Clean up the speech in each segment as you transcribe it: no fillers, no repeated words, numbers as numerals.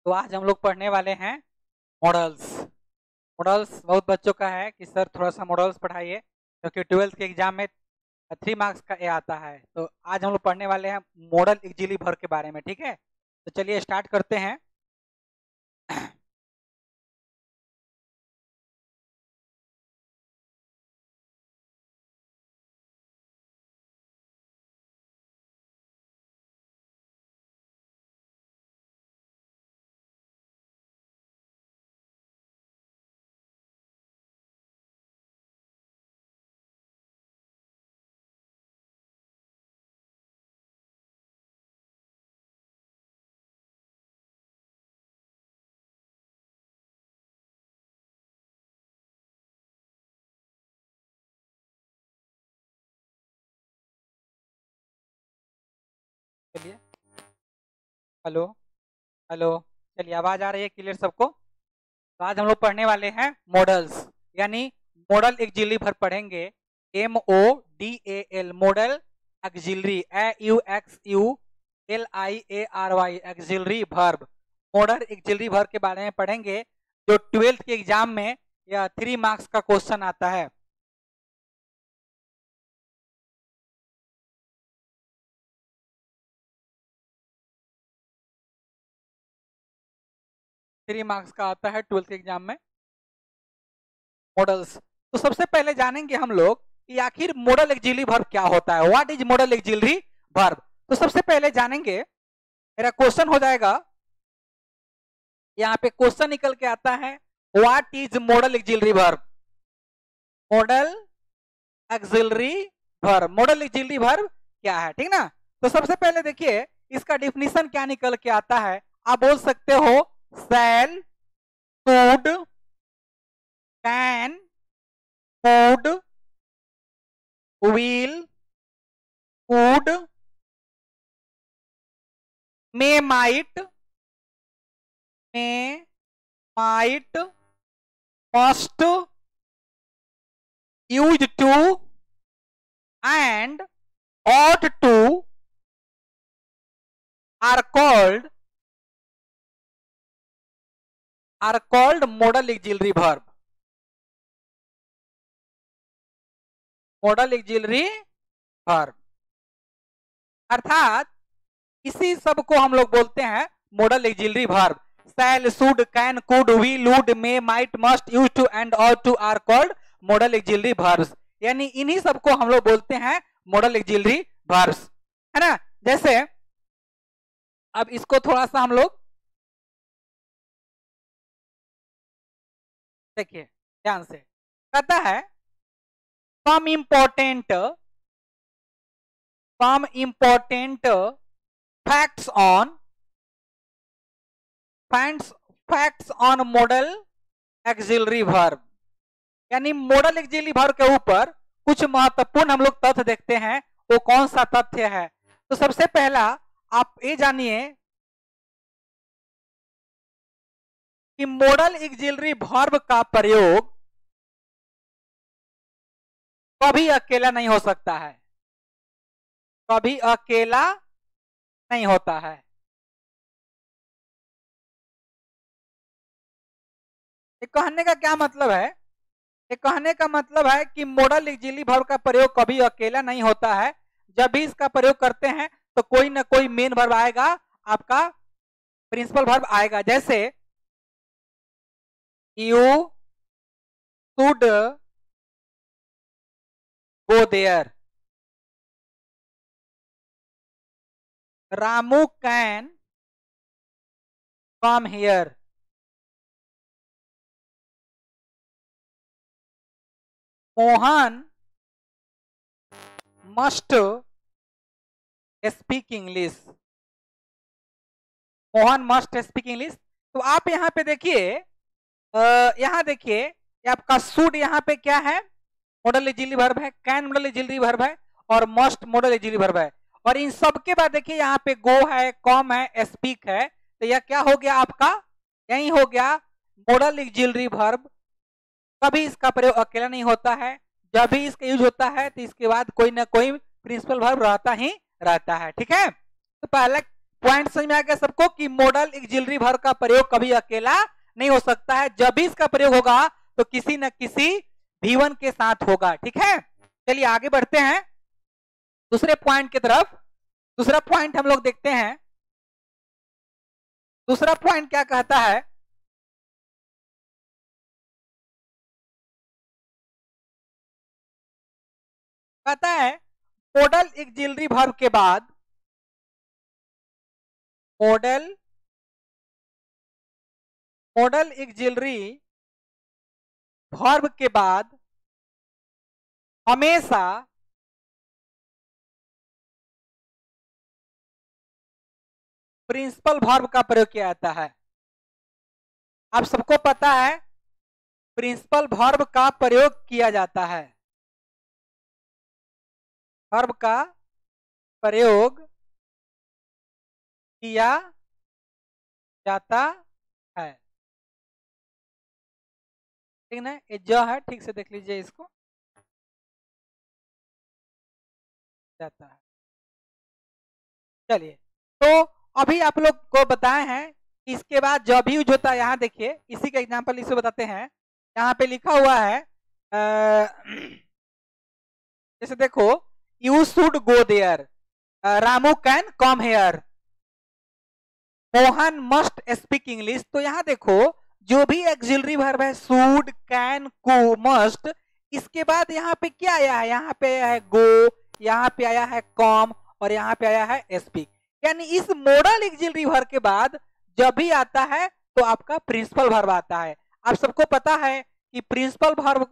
तो आज हम लोग पढ़ने वाले हैं मॉडल्स। मॉडल्स बहुत बच्चों का है कि सर थोड़ा सा मॉडल्स पढ़ाइए, क्योंकि ट्वेल्थ के एग्जाम में 3 मार्क्स का ए आता है। तो आज हम लोग पढ़ने वाले हैं मॉडल इक्जिली भर के बारे में। ठीक है, तो चलिए स्टार्ट करते हैं। चलिए, हेलो हेलो, चलिए आवाज आ रही है क्लियर सबको? तो आज हम लोग पढ़ने वाले हैं मॉडल्स, यानी मॉडल एक्जिली भर पढ़ेंगे। MODAL model axillary, AUXULIARY axillary verb, model auxiliary verb के बारे में पढ़ेंगे, जो ट्वेल्थ के एग्जाम में या 3 मार्क्स का क्वेश्चन आता है। 3 मार्क्स का आता है ट्वेल्थ के एग्जाम में मॉडल्स। तो सबसे पहले जानेंगे हम लोग कि आखिर मॉडल एक्जिलरी वर्ब क्या होता है। What is model auxiliary verb? तो सबसे पहले जानेंगे, मेरा क्वेश्चन हो जाएगा, यहाँ पे क्वेश्चन निकल के आता है, what is model auxiliary verb? Model auxiliary verb, model auxiliary verb क्या है, ठीक ना? तो सबसे पहले देखिए इसका डिफिनीशन क्या निकल के आता है। आप बोल सकते हो shall, should, can, could, will, would, may, might, must, use to and ought to are called modal auxiliary verb। Modal auxiliary verb अर्थात इसी सब को हम लोग बोलते हैं modal auxiliary verb. Shall, should, can, could, will, would, may, might, must, use to and ought to are called modal auxiliary verbs. यानी इन्हीं सब को हम लोग बोलते हैं मॉडल एक्जिलरी वर्ब्स, है ना? जैसे अब इसको थोड़ा सा हम लोग देखिए ध्यान से, कहता है some important facts on modal auxiliary verb। यानी मॉडल एक्जिलरी वर्ब के ऊपर कुछ महत्वपूर्ण हम लोग तथ्य देखते हैं। वो कौन सा तथ्य है? तो सबसे पहला आप ये जानिए कि मॉडल एक्जिलरी वर्ब का प्रयोग कभी अकेला नहीं हो सकता है, कभी अकेला नहीं होता है। ये कहने का क्या मतलब है? ये कहने का मतलब है कि मॉडल एक्जिलरी वर्ब का प्रयोग कभी अकेला नहीं होता है। जब भी इसका प्रयोग करते हैं तो कोई ना कोई मेन वर्ब आएगा, आपका प्रिंसिपल वर्ब आएगा। जैसे you should go there, Ramu can come here, Mohan must speak English, Mohan must speak English. तो आप यहाँ पे देखिए, यहाँ देखिए आपका शुड यहाँ पे क्या है? मॉडल एक्जिलरी वर्ब है। कैन मॉडल एक्जिलरी वर्ब है और मस्ट मॉडल एक्जिलरी वर्ब है। और इन सब के बाद देखिए यहाँ पे गो है, कॉम है, स्पीक है। तो यह क्या हो गया आपका? यही हो गया मॉडल एक्जिलरी वर्ब। कभी इसका प्रयोग अकेला नहीं होता है। जब भी इसका यूज होता है तो इसके बाद कोई ना कोई प्रिंसिपल वर्ब रहता ही रहता है। ठीक है, तो पॉइंट समझ में आ गया सबको कि मॉडल ऑक्सिलरी वर्ब का प्रयोग कभी अकेला नहीं हो सकता है, जब भी इसका प्रयोग होगा तो किसी न किसी V1 के साथ होगा। ठीक है, चलिए आगे बढ़ते हैं दूसरे पॉइंट की तरफ। दूसरा पॉइंट हम लोग देखते हैं। दूसरा पॉइंट क्या कहता है, कहता है मॉडल ऑक्सिलरी वर्ब के बाद, मॉडल ऑक्सिलरी वर्ब के बाद हमेशा प्रिंसिपल वर्ब का प्रयोग किया जाता है। आप सबको पता है प्रिंसिपल वर्ब का प्रयोग किया जाता है, वर्ब का प्रयोग किया जाता है। ठीक ना, ये जो है ठीक से देख लीजिए, इसको जाता है। चलिए, तो अभी आप लोग को बताए हैं, इसके बाद जब भी यूज होता है, यहाँ देखिए इसी का एग्जांपल इसे बताते हैं। यहाँ पे लिखा हुआ है जैसे देखो, you should go there, Ramu can come here, Mohan must speak English. तो यहाँ देखो जो भी ऑक्सिलरी वर्ब है, शुड, कैन, कू, मस्ट, इसके बाद यहाँ पे क्या आया है, यहाँ पे आया है गो, यहाँ पे आया है कम, और यहाँ पे आया है स्पीक। यानी इस मॉडल ऑक्सिलरी वर्ब के बाद जब भी आता है तो आपका प्रिंसिपल वर्ब आता है। आप सबको पता है कि प्रिंसिपल वर्ब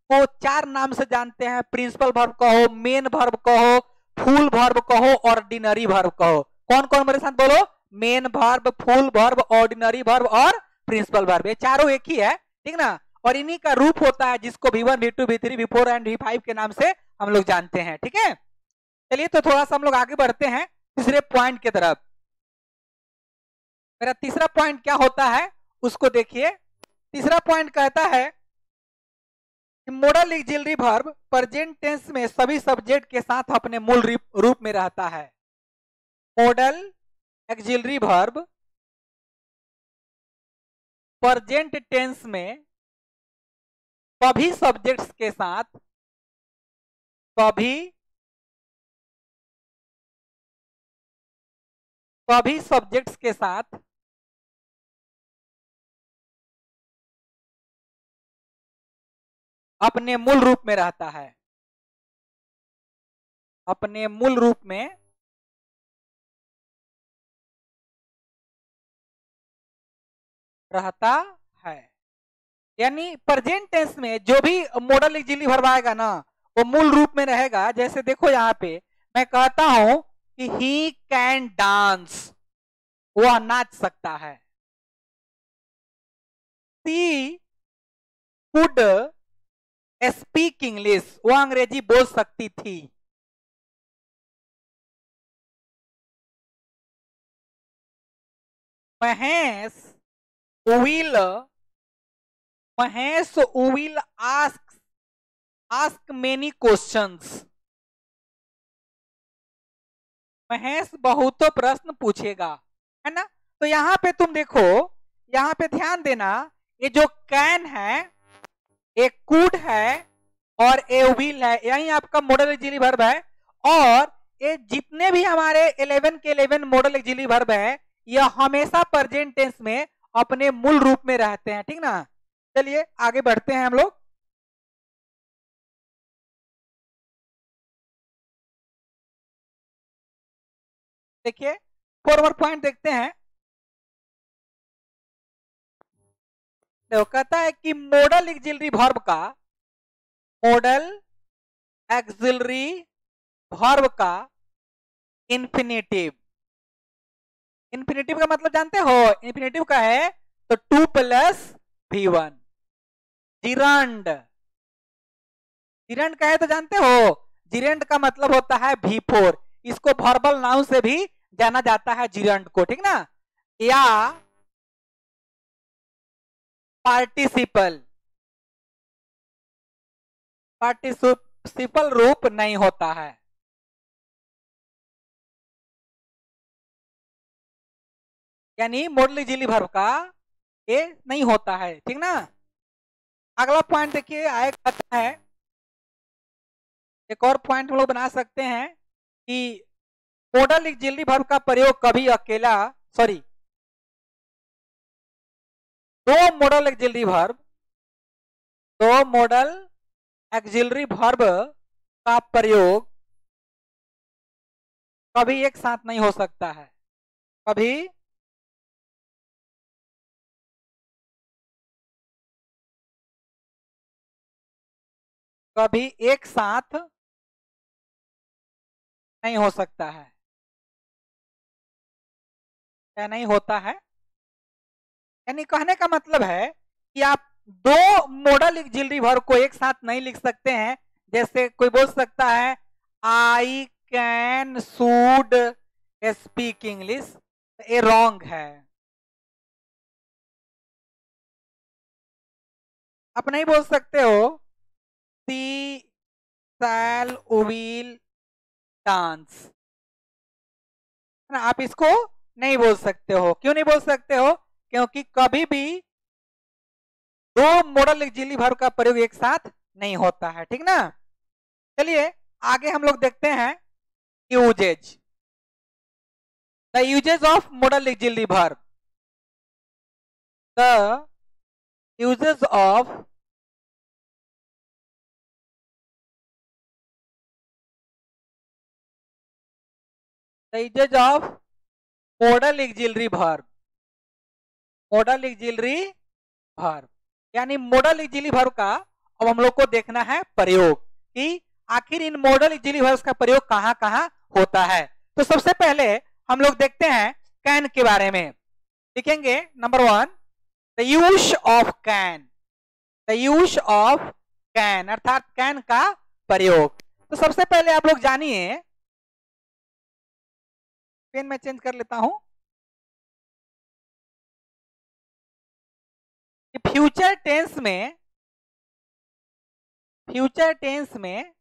को चार नाम से जानते हैं। प्रिंसिपल वर्ब कहो, मेन वर्ब कहो, फुल वर्ब कहो, ऑर्डिनरी वर्ब कहो। कौन कौन मेरे साथ बोलो, main verb, full verb, ordinary verb और प्रिंसिपल वर्ब, ये चारों एक ही है। ठीक ना, और इन्हीं का रूप होता है जिसको V1, V2, V3, V4 and V5 के नाम से हम लोग जानते हैं। ठीक है, चलिए तो थोड़ा सा हम लोग आगे बढ़ते हैं तीसरे पॉइंट की तरफ। मेरा तीसरा पॉइंट क्या होता है उसको देखिए। तीसरा पॉइंट कहता है कि modal auxiliary verb present tense में सभी सब्जेक्ट के साथ अपने मूल रूप में रहता है। Modal auxiliary verb present tense में सभी सब्जेक्ट्स के साथ, सभी सब्जेक्ट्स के साथ अपने मूल रूप में रहता है, अपने मूल रूप में रहता है। यानी प्रेजेंट टेंस में जो भी मॉडल ऑक्सिलरी वर्ब आएगा ना, वो मूल रूप में रहेगा। जैसे देखो यहाँ पे मैं कहता हूं कि ही कैन डांस, वह नाच सकता है। सी कुड स्पीक इंग्लिश, वह अंग्रेजी बोल सकती थी। Mahesh will ask many questions, Mahesh बहुतों प्रश्न पूछेगा, है ना। तो यहाँ पे तुम देखो, यहाँ पे ध्यान देना, ये जो कैन है, एक कुड है और ए विल है, यही आपका मॉडल ऑक्सिलरी वर्ब है। और ये जितने भी हमारे 11 के 11 मॉडल ऑक्सिलरी वर्ब है, यह हमेशा प्रेजेंट टेंस में अपने मूल रूप में रहते हैं। ठीक ना, चलिए आगे बढ़ते हैं हम लोग। देखिए 4 पॉइंट देखते हैं। देखो कहता है कि मॉडल ऑक्सिलरी वर्ब का, मॉडल ऑक्सिलरी वर्ब का इन्फिनेटिव, इन्फिनेटिव का मतलब जानते हो, इन्फिनेटिव का है तो 2 + V1। जिरंड, जिरंड का है तो जानते हो, जिरंड का मतलब होता है V4। इसको वर्बल नाउन से भी जाना जाता है जिरंड को। ठीक ना, या पार्टिसिपल, पार्टिसिपल रूप नहीं होता है। यानी मॉडल ऑक्सिलरी वर्ब का ये नहीं होता है, ठीक ना। अगला पॉइंट देखिए आए कहता है, एक और पॉइंट हम लोग बना सकते हैं कि मॉडल ऑक्सिलरी वर्ब का प्रयोग कभी अकेला, सॉरी, दो मॉडल ऑक्सिलरी वर्ब, दो मॉडल ऑक्सिलरी वर्ब का प्रयोग कभी एक साथ नहीं हो सकता है, कभी कभी एक साथ नहीं हो सकता है। क्या नहीं होता है, यानी कहने का मतलब है कि आप दो मॉडल ऑक्सिलरी वर्ब को एक साथ नहीं लिख सकते हैं। जैसे कोई बोल सकता है I can should speak English, ये रॉन्ग है। आप नहीं बोल सकते हो सी शैल विल डांस, है ना, आप इसको नहीं बोल सकते हो। क्यों नहीं बोल सकते हो, क्योंकि कभी भी दो मॉडल ऑक्सिलरी वर्ब का प्रयोग एक साथ नहीं होता है, ठीक ना। चलिए आगे हम लोग देखते हैं uses, the uses of modal auxiliary verb, the uses of the uses of modal auxiliary verb, modal auxiliary verb, यानी मॉडल ऑक्सिलरी वर्ब का अब हम लोग को देखना है प्रयोग कि आखिर इन मॉडल ऑक्सिलरी वर्ब्स का प्रयोग कहां कहां होता है। तो सबसे पहले हम लोग देखते हैं कैन के बारे में। लिखेंगे number 1, the use of can, the use of can अर्थात कैन का प्रयोग। तो सबसे पहले आप लोग जानिए, पेन में चेंज कर लेता हूं, कि फ्यूचर टेंस में, फ्यूचर टेंस में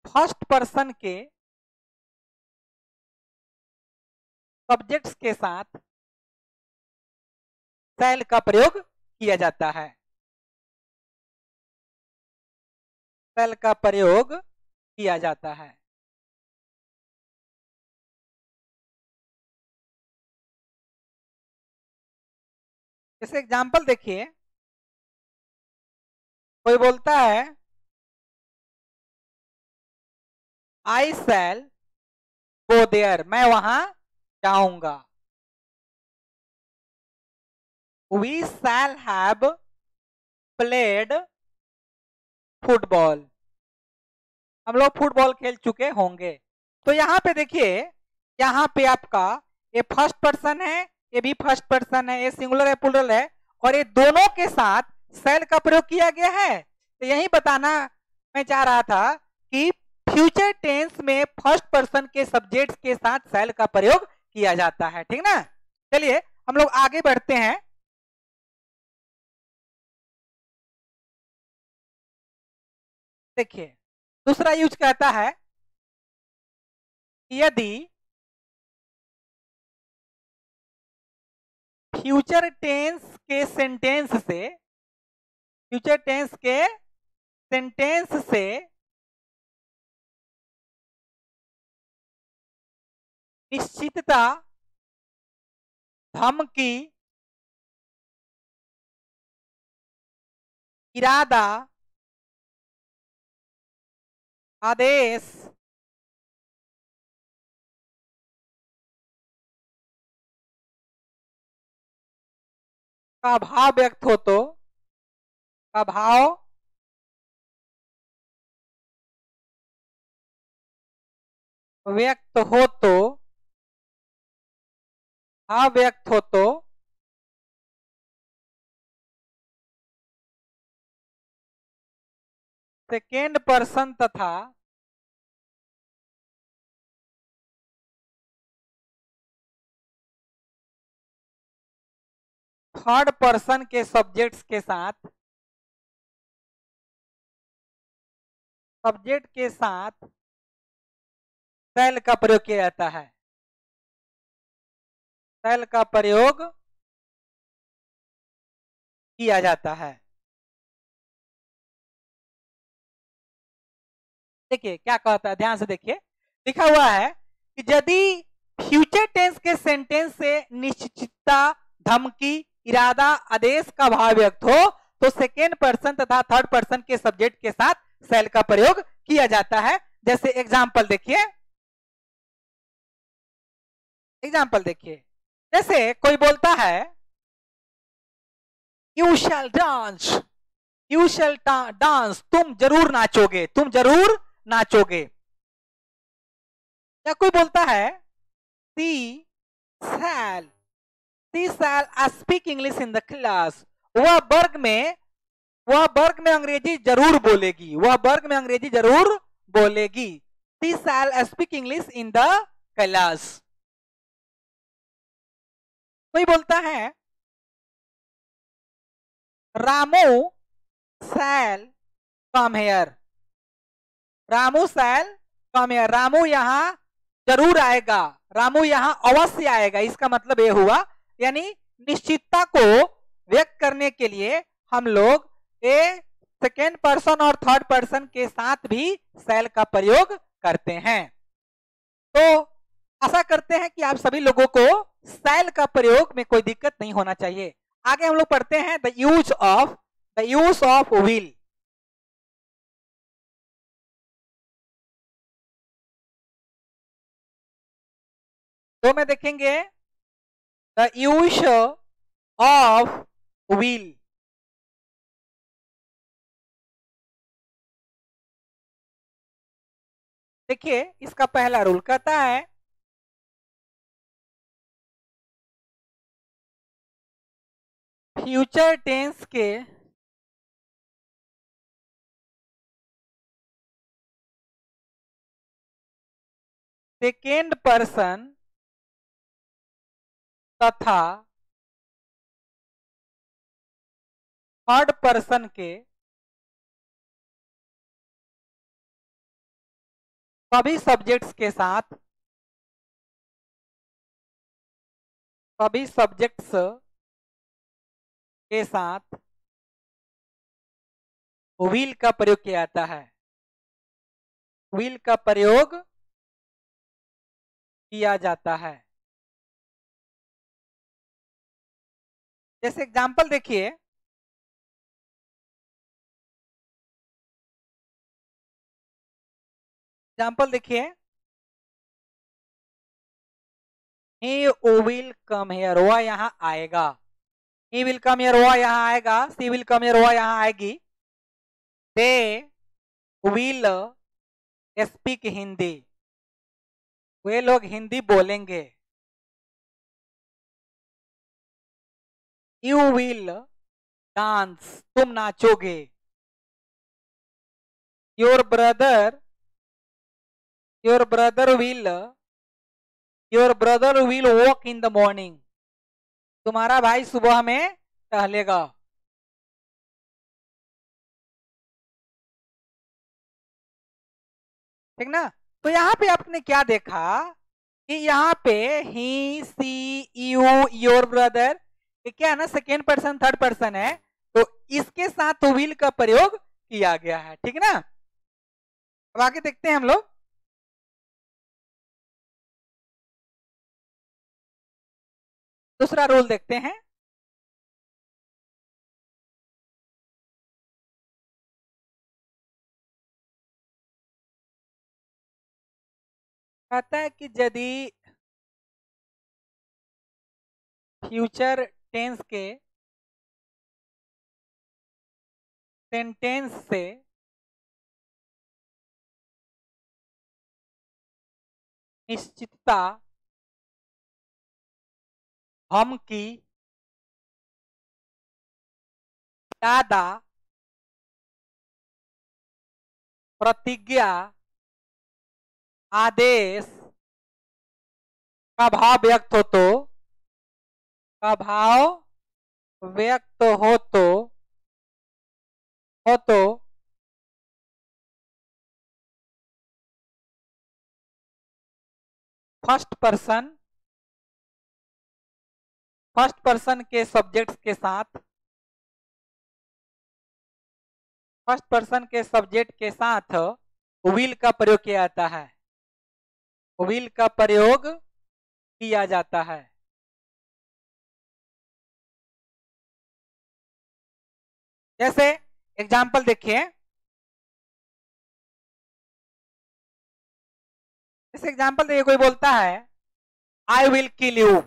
फर्स्ट पर्सन के सब्जेक्ट्स के साथ शैल का प्रयोग किया जाता है, शैल का प्रयोग किया जाता है। जैसे एग्जांपल देखिए, कोई बोलता है आई शैल गो देयर, मैं वहां जाऊंगा। We shall have played football, हम लोग फुटबॉल खेल चुके होंगे। तो यहाँ पे देखिए, यहाँ पे आपका ये फर्स्ट पर्सन है, ये भी फर्स्ट पर्सन है, ये सिंगुलर है प्लूरल है, और ये दोनों के साथ शैल का प्रयोग किया गया है। तो यही बताना मैं चाह रहा था कि फ्यूचर टेंस में फर्स्ट पर्सन के सब्जेक्ट्स के साथ शैल का प्रयोग किया जाता है, ठीक ना। चलिए हम लोग आगे बढ़ते हैं। देखिए दूसरा यूज कहता है यदि फ्यूचर टेंस के सेंटेंस से, फ्यूचर टेंस के सेंटेंस से निश्चितता, धमकी, इरादा, आदेश, का भाव व्यक्त हो तो, का भाव व्यक्त हो तो, भाव व्यक्त हो तो सेकेंड पर्सन तथा थर्ड पर्सन के सब्जेक्ट्स के साथ सब्जेक्ट के साथ शैल का प्रयोग किया जाता है। शैल का प्रयोग किया जाता है। देखिए क्या कहता है, ध्यान से देखिए, लिखा हुआ है कि यदि फ्यूचर टेंस के सेंटेंस से निश्चितता, धमकी, इरादा, आदेश का भाव व्यक्त हो तो सेकेंड पर्सन तथा थर्ड पर्सन के सब्जेक्ट के साथ शैल का प्रयोग किया जाता है। जैसे एग्जाम्पल देखिए, एग्जाम्पल देखिए, जैसे कोई बोलता है you shall dance, you shall dance, तुम जरूर नाचोगे, तुम जरूर नाचोगे। या कोई बोलता है she shall, she shall speak English in the class, वह वर्ग में अंग्रेजी जरूर बोलेगी, वह वर्ग में अंग्रेजी जरूर बोलेगी। She shall speak English in the class. कोई बोलता है Ramu shall come here, Ramu shall come here, Ramu यहाँ जरूर आएगा, रामू यहाँ अवश्य आएगा। इसका मतलब ये हुआ, यानी निश्चितता को व्यक्त करने के लिए हम लोग ए सेकेंड पर्सन और थर्ड पर्सन के साथ भी शैल का प्रयोग करते हैं। तो आशा करते हैं कि आप सभी लोगों को शैल का प्रयोग में कोई दिक्कत नहीं होना चाहिए। आगे हम लोग पढ़ते हैं द यूज ऑफ विल। तो में देखेंगे द यूज ऑफ विल। देखिए इसका पहला रूल कहता है फ्यूचर टेंस के सेकेंड पर्सन तथा थर्ड पर्सन के सभी सब्जेक्ट्स के साथ, सभी सब्जेक्ट्स के साथ विल का प्रयोग किया जाता है, विल का प्रयोग किया जाता है। जैसे एग्जांपल देखिए, एग्जांपल देखिए, he will come here, वह यहाँ आएगा, he will come here, वह यहाँ आएगा, she will come here, वह यहाँ आएगी, they will speak हिंदी, वे लोग हिंदी बोलेंगे, you will dance, तुम नाचोगे, your brother will walk in the morning, तुम्हारा भाई सुबह में टहलेगा। ठीक ना। तो यहाँ पे आपने क्या देखा कि यहाँ पे ही, सी, यू, योर ब्रदर, ये क्या है ना, सेकेंड पर्सन थर्ड पर्सन है, तो इसके साथ विल का प्रयोग किया गया है। ठीक है ना। अब आगे देखते हैं हम लोग, दूसरा रूल देखते हैं। कहता है कि यदि फ्यूचर टेंस के सेंटेंस से निश्चितता, हम की, दादा, प्रतिज्ञा, आदेश का भाव व्यक्त हो तो, का भाव व्यक्त हो तो फर्स्ट पर्सन के सब्जेक्ट्स के साथ फर्स्ट पर्सन के सब्जेक्ट के साथ विल का प्रयोग किया जाता है, विल का प्रयोग किया जाता है। जैसे एग्जाम्पल देखिए, जैसे एग्जाम्पल देखिए, कोई बोलता है I will kill you,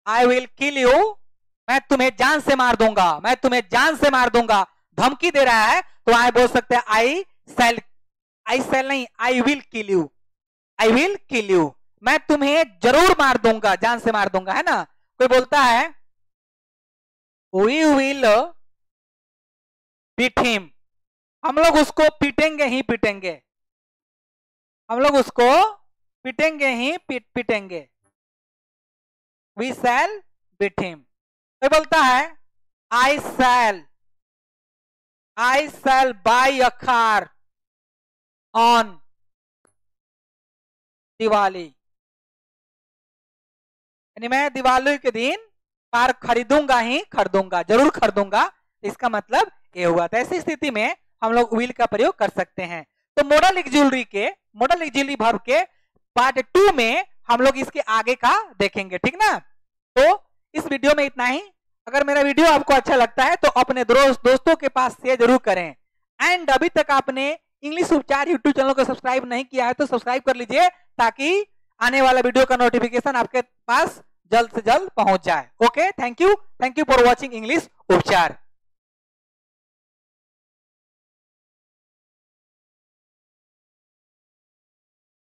I will kill you, मैं तुम्हें जान से मार दूंगा, मैं तुम्हें जान से मार दूंगा, धमकी दे रहा है। तो आई बोल सकते हैं आई सेल नहीं, I will kill you, I will kill you, मैं तुम्हें जरूर मार दूंगा, जान से मार दूंगा, है ना। कोई बोलता है वी विल बीट हिम, हम लोग उसको पीटेंगे ही पीटेंगे, हम लोग उसको पीटेंगे ही पीटेंगे, वी शैल बीट हिम। कोई बोलता है I shall buy a car on Diwali, यानी मैं दिवाली के दिन कार खरीदूंगा ही खरीदूंगा, जरूर खरीदूंगा, इसका मतलब ये हुआ। तो ऐसी स्थिति में हम लोग विल का प्रयोग कर सकते हैं। तो मॉडल ऑक्सिलरी वर्ब के पार्ट 2 में हम लोग इसके आगे का देखेंगे, ठीक ना। तो इस वीडियो में इतना ही। अगर मेरा वीडियो आपको अच्छा लगता है तो अपने दोस्तों के पास शेयर जरूर करें। एंड अभी तक आपने इंग्लिश उपचार यूट्यूब चैनल को सब्सक्राइब नहीं किया है तो सब्सक्राइब कर लीजिए, ताकि आने वाला वीडियो का नोटिफिकेशन आपके पास जल्द से जल्द पहुंच जाए। Okay, thank you for watching English उपचार।